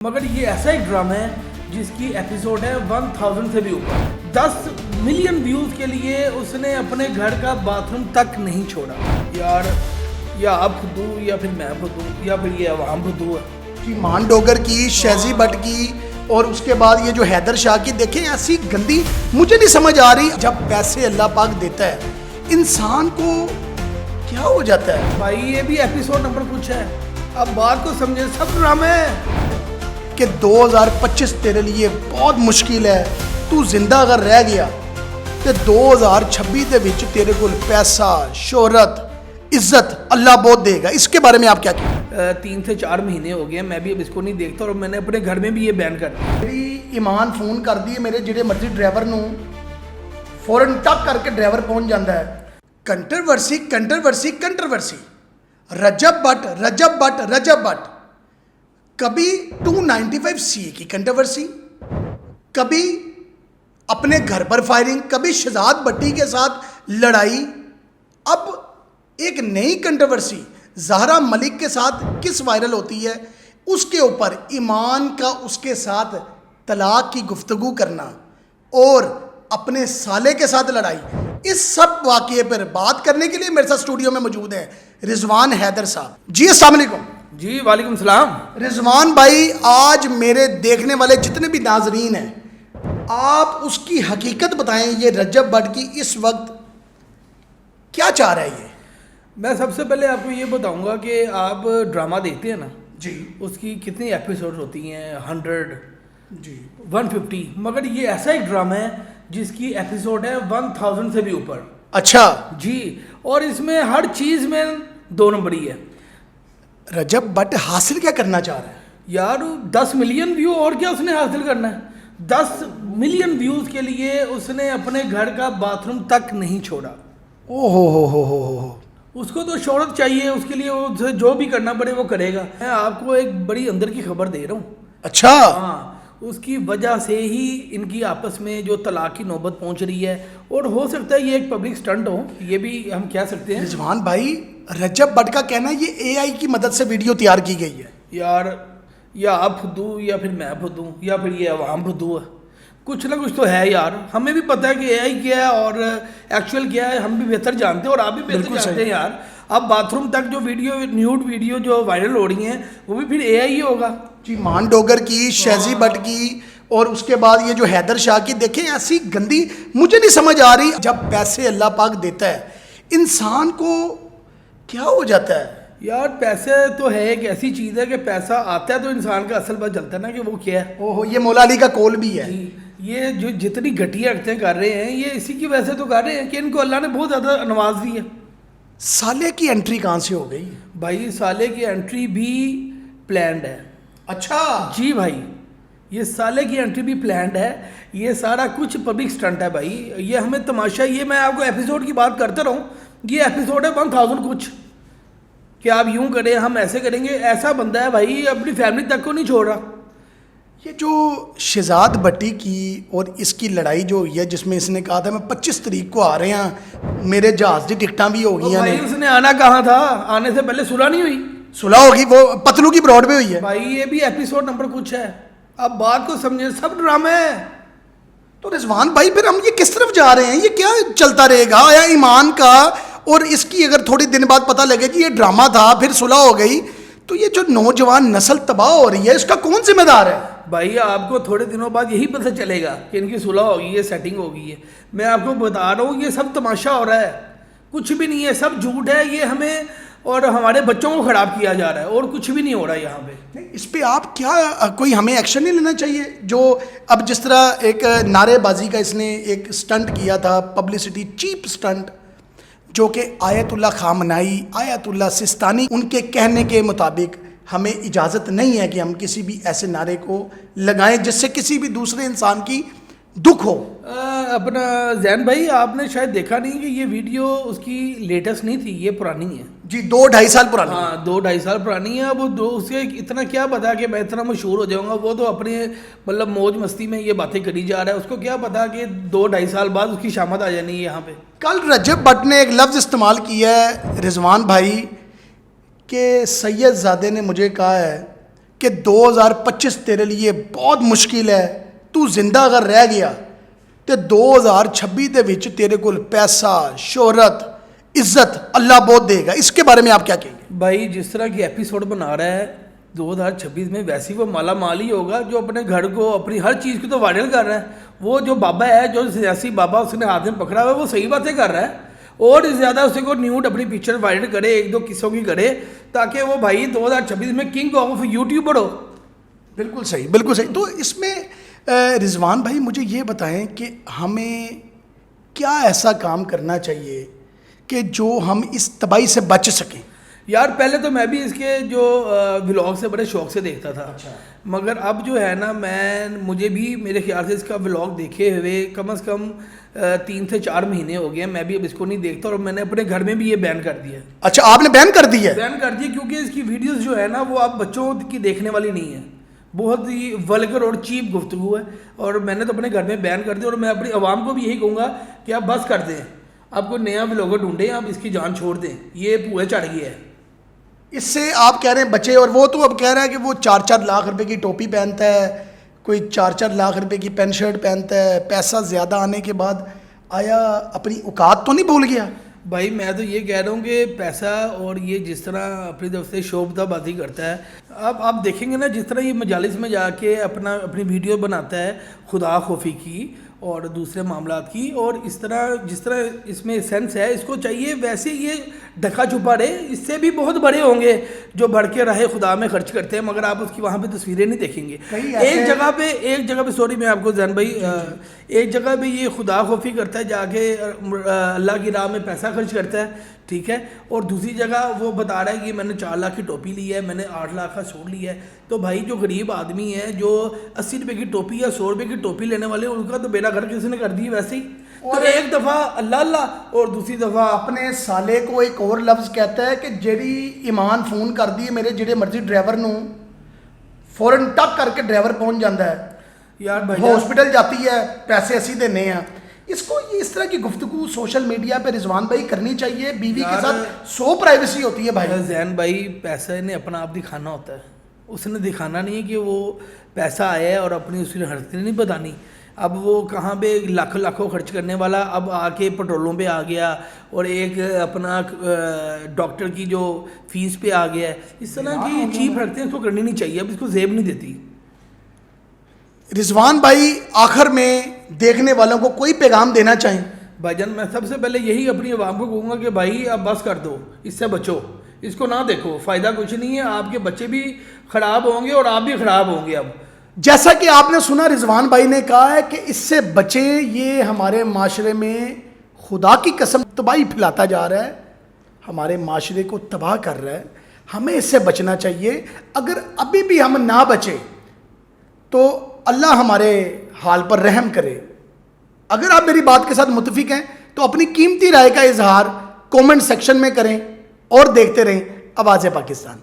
मगर ये ऐसा एक ड्रामा है जिसकी एपिसोड है 1000 से भी ऊपर। 10 मिलियन व्यूज के लिए उसने अपने घर का बाथरूम तक नहीं छोड़ा। यार या आप फुद्दू या फिर मैं फुद्दू या फिर ये अवाम फुद्दू है। ईमान डोगर की, शहजी भट्ट की और उसके बाद ये जो हैदर शाह की, देखें ऐसी गंदी मुझे नहीं समझ आ रही। जब पैसे अल्लाह पाक देता है इंसान को क्या हो जाता है। भाई ये भी एपिसोड नंबर कुछ है, अब बात को समझे, सब ड्रामे है कि 2025 तेरे लिए बहुत मुश्किल है। तू जिंदा अगर रह गया तो 2026 ਦੇ ਵਿੱਚ तेरे को पैसा, शोहरत, इज्जत अल्लाह बहुत देगा। इसके बारे में आप क्या कहें? 3 से 4 महीने हो गए मैं भी अब इसको नहीं देखता और मैंने अपने घर में भी ये बैन कर दिया। मेरी ईमान फोन कर दी मेरे ਜਿਹੜੇ ਮਰਜ਼ੀ ਡਰਾਈਵਰ ਨੂੰ ਫੌਰਨ ਟੱਕ ਕਰਕੇ ਡਰਾਈਵਰ ਪਹੁੰਚ ਜਾਂਦਾ ਹੈ। कंट्रोवर्सी रजब भट्ट कभी 295C की कंट्रोवर्सी, कभी अपने घर पर फायरिंग, कभी शहजाद भट्टी के साथ लड़ाई। अब एक नई कंट्रोवर्सी ज़हरा मलिक के साथ किस वायरल होती है, उसके ऊपर ईमान का उसके साथ तलाक की गुफ्तगू करना और अपने साले के साथ लड़ाई। इस सब वाक़ये पर बात करने के लिए मेरे साथ स्टूडियो में मौजूद है रिजवान हैदर साहब। जी अस्सलाम वालेकुम। जी वालेकुम सलाम। रिजवान भाई, आज मेरे देखने वाले जितने भी नाजरीन हैं, आप उसकी हकीकत बताएं। ये रजब भट्ट की इस वक्त क्या चाह रहा है ये? मैं सबसे पहले आपको ये बताऊंगा कि आप ड्रामा देखते हैं ना जी उसकी कितनी एपिसोड होती हैं? 100 जी 150। मगर ये ऐसा एक ड्रामा है जिसकी एपिसोड है 1000 से भी ऊपर। अच्छा जी, और इसमें हर चीज़ में 2 नंबर ही है। रजब भट्ट हासिल क्या करना चाह रहा है? यार 10 मिलियन व्यू, और क्या उसने हासिल करना है? 10 मिलियन व्यूज के लिए उसने अपने घर का बाथरूम तक नहीं छोड़ा। ओ हो उसको तो शोहरत चाहिए, उसके लिए वो जो भी करना पड़े वो करेगा। मैं आपको एक बड़ी अंदर की खबर दे रहा हूँ। अच्छा हाँ, उसकी वजह से ही इनकी आपस में जो तलाक की नौबत पहुंच रही है, और हो सकता है ये एक पब्लिक स्टंट हो, ये भी हम कह सकते हैं। रिजवान भाई, रजब भट्ट का कहना है ये AI की मदद से वीडियो तैयार की गई है। यार या आप फुद्दू या फिर मैं फुद्दू या फिर ये अवाम फुद्दू है। कुछ ना कुछ तो है यार, हमें भी पता है कि AI क्या है और एक्चुअल क्या है, हम भी बेहतर जानते हैं और आप भी बेहतर जानते हैं यार। अब बाथरूम तक जो वीडियो, न्यूड वीडियो जो वायरल हो रही हैं, वो भी फिर AI ही होगा। जी ईमान डोगर की, शहजी भट्ट की और उसके बाद ये जो हैदर शाह की, देखें ऐसी गंदी मुझे नहीं समझ आ रही। जब पैसे अल्लाह पाक देता है इंसान को क्या हो जाता है यार? पैसे तो है एक ऐसी चीज़ है कि पैसा आता है तो इंसान का असल पता चलता है ना कि वो क्या है। ओहो, ये मौला अली का कौल भी है। ये जो जितनी घटिया हरकतें कर रहे हैं ये इसी की वजह से तो कर रहे हैं कि इनको अल्लाह ने बहुत ज़्यादा नवाज दी है। साले की एंट्री कहाँ से हो गई? भाई साले की एंट्री भी प्लान्ड है। अच्छा जी भाई, ये साले की एंट्री भी प्लान्ड है। ये सारा कुछ पब्लिक स्टंट है भाई। ये हमें तमाशा, ये मैं आपको एपिसोड की बात करता रहूँ, ये एपिसोड है 1000 कुछ, कि आप यूं करें हम ऐसे करेंगे। ऐसा बंदा है भाई, अपनी फैमिली तक को नहीं छोड़ रहा। ये जो शहजाद भट्टी की और इसकी लड़ाई जो हुई है, जिसमें इसने कहा था मैं 25 तारीख को आ रहे हैं, मेरे जहाज की टिकटां भी हो गई भाई हैं। उसने आना कहाँ था? आने से पहले सुलह नहीं हुई? सुलह होगी, वो पतलू की ब्रॉड पे हुई है। भाई ये भी एपिसोड नंबर कुछ है, अब बात को समझे, सब ड्रामे है। तो रिजवान भाई, फिर हम ये किस तरफ जा रहे हैं? ये क्या चलता रहेगा? या ईमान का और इसकी अगर थोड़ी दिन बाद पता लगे कि ये ड्रामा था, फिर सुलह हो गई, तो ये जो नौजवान नस्ल तबाह हो रही है इसका कौन जिम्मेदार है? भाई आपको थोड़े दिनों बाद यही पता चलेगा कि इनकी सुलह हो गई है, सेटिंग हो गई है। मैं आपको बता रहा हूँ ये सब तमाशा हो रहा है, कुछ भी नहीं है, सब झूठ है। ये हमें और हमारे बच्चों को खराब किया जा रहा है और कुछ भी नहीं हो रहा है यहाँ पे। इस पे आप क्या, कोई हमें एक्शन नहीं लेना चाहिए? जो अब जिस तरह एक नारेबाजी का इसने एक स्टंट किया था, पब्लिसिटी चीप स्टंट, जो कि आयतुल्लाह खामनाई, आयतुल्लाह सिस्तानी, उनके कहने के मुताबिक हमें इजाज़त नहीं है कि हम किसी भी ऐसे नारे को लगाएं जिससे किसी भी दूसरे इंसान की दुख हो। अपना जैन भाई, आपने शायद देखा नहीं कि ये वीडियो उसकी लेटेस्ट नहीं थी, ये पुरानी है जी, 2-2.5 साल पुरानी। हाँ, 2-2.5 साल पुरानी है। अब उसके इतना क्या पता कि मैं इतना मशहूर हो जाऊंगा। वो तो अपने मतलब मौज मस्ती में ये बातें करी जा रहा है, उसको क्या पता कि 2-2.5 साल बाद उसकी शामत आ जानी है यहाँ पे। कल रजब भट्ट ने एक लफ्ज़ इस्तेमाल किया है रिजवान भाई, कि सैयद ज़ादे ने मुझे कहा है کہ 2025 تیرے لیے بہت مشکل ہے, تو زندہ اگر رہ گیا تو 2026 دے وچ تیرے کول پیسہ, شہرت, عزت اللہ بہت دے گا. اس کے بارے میں آپ کیا کہیں گے؟ بھائی جس طرح کی ایپیسوڈ بنا رہا ہے 2026 میں, ویسے ہی وہ مالا مال ہی ہوگا جو اپنے گھر کو, اپنی ہر چیز کو تو وائرل کر رہا ہے. وہ جو بابا ہے, جو سیاسی بابا اس نے ہاتھ میں پکڑا ہوا ہے, وہ صحیح باتیں کر رہا ہے. اور زیادہ اسے کو نیوڈ اپنی پکچر وائرل کرے, ایک دو قصوں کی کرے, تاکہ وہ بھائی 2026 میں کنگ آف یوٹیوبر ہو. بالکل صحیح, بالکل صحیح. تو اس میں رضوان بھائی مجھے یہ بتائیں کہ ہمیں کیا ایسا کام کرنا چاہیے کہ جو ہم اس تباہی سے بچ سکیں؟ یار پہلے تو میں بھی اس کے جو ولاگ سے بڑے شوق سے دیکھتا تھا, مگر اب جو ہے نا مجھے بھی میرے خیال سے اس کا ولاگ دیکھے ہوئے کم از کم 3 سے 4 مہینے ہو گئے. میں بھی اب اس کو نہیں دیکھتا, اور میں نے اپنے گھر میں بھی یہ بین کر دیا. اچھا, آپ نے بین کر دی ہے؟ بین کر دیا, کیونکہ اس کی ویڈیوز جو ہے نا وہ اب بچوں کی دیکھنے والی نہیں ہے. بہت ہی ولگر اور چیپ گفتگو ہے, اور میں نے تو اپنے گھر میں بین کر دیا. اور میں اپنی عوام کو بھی یہی کہوں گا کہ آپ بس کر دیں, آپ کوئی نیا ولاگر ڈھونڈیں, آپ اس کی جان چھوڑ دیں, یہ پوئے چڑھ گیا ہے. اس سے آپ کہہ رہے ہیں بچے, اور وہ تو اب کہہ رہا ہے کہ وہ 4-4 لاکھ روپے کی ٹوپی پہنتا ہے, کوئی 4-4 لاکھ روپے کی پین شرٹ پہنتا ہے. پیسہ زیادہ آنے کے بعد آیا اپنی اوقات تو نہیں بھول گیا؟ بھائی میں تو یہ کہہ رہا ہوں کہ پیسہ اور یہ جس طرح اپنی طرف سے شوبدہ بازی کرتا ہے, اب آپ دیکھیں گے نا جس طرح یہ مجالس میں جا کے اپنی ویڈیو بناتا ہے خدا خوفی کی اور دوسرے معاملات کی, اور اس طرح جس طرح اس میں سینس ہے, اس کو چاہیے ویسے یہ ڈھکا چھپا رہے. اس سے بھی بہت بڑے ہوں گے جو بڑھ کے راہ خدا میں خرچ کرتے ہیں, مگر آپ اس کی وہاں پہ تصویریں نہیں دیکھیں گے. ایک جگہ پہ سوری میں آپ کو زین بھائی, ایک جگہ پہ یہ خدا خوفی کرتا ہے, جا کے اللہ کی راہ میں پیسہ خرچ کرتا ہے, ٹھیک ہے, اور دوسری جگہ وہ بتا رہا ہے کہ میں نے 4 لاکھ کی ٹوپی لی ہے, میں نے 8 لاکھ کا سوٹ لیا ہے. تو بھائی جو غریب آدمی ہے, جو 80 روپے کی ٹوپی یا 100 روپے کی ٹوپی لینے والے, ان کا تو بیڑا گھر کسی نے کر دی ویسے ہی. اور ایک دفعہ اللہ اللہ اور دوسری دفعہ اپنے سالے کو ایک اور لفظ کہتا ہے کہ جیڑی ایمان فون کر دی میرے جڑے مرضی ڈرائیور نو فوراً ٹک کر کے ڈرائیور پہنچ جاتا ہے. یار بھائی ہاسپٹل جاتی ہے, پیسے اسی دینے ہیں. اس کو اس طرح کی گفتگو سوشل میڈیا پہ رضوان بھائی کرنی چاہیے. بیوی کے ساتھ 100 پرائیویسی ہوتی ہے بھائی. زین بھائی پیسہ نے اپنا آپ دکھانا ہوتا ہے, اس نے دکھانا نہیں ہے کہ وہ پیسہ آیا ہے اور اپنی اس کی حرکتیں نہیں بتانی. اب وہ کہاں پہ لاکھوں خرچ کرنے والا اب آ کے پٹرولوں پہ آ گیا, اور ایک اپنا ڈاکٹر کی جو فیس پہ آ گیا ہے. اس طرح کی چیپ حرکتیں اس کو کرنی نہیں چاہیے, اب اس کو زیب نہیں دیتی. رضوان بھائی آخر میں دیکھنے والوں کو کوئی پیغام دینا چاہیں؟ بھائی جان میں سب سے پہلے یہی اپنی عوام کو کہوں گا کہ بھائی اب بس کر دو, اس سے بچو, اس کو نہ دیکھو, فائدہ کچھ نہیں ہے. آپ کے بچے بھی خراب ہوں گے اور آپ بھی خراب ہوں گے. اب جیسا کہ آپ نے سنا رضوان بھائی نے کہا ہے کہ اس سے بچے, یہ ہمارے معاشرے میں خدا کی قسم تباہی پھیلاتا جا رہا ہے, ہمارے معاشرے کو تباہ کر رہا ہے. ہمیں اس سے بچنا چاہیے. اگر ابھی بھی ہم نہ بچے تو اللہ ہمارے حال پر رحم کرے. اگر آپ میری بات کے ساتھ متفق ہیں تو اپنی قیمتی رائے کا اظہار کومنٹ سیکشن میں کریں, اور دیکھتے رہیں آواز پاکستان.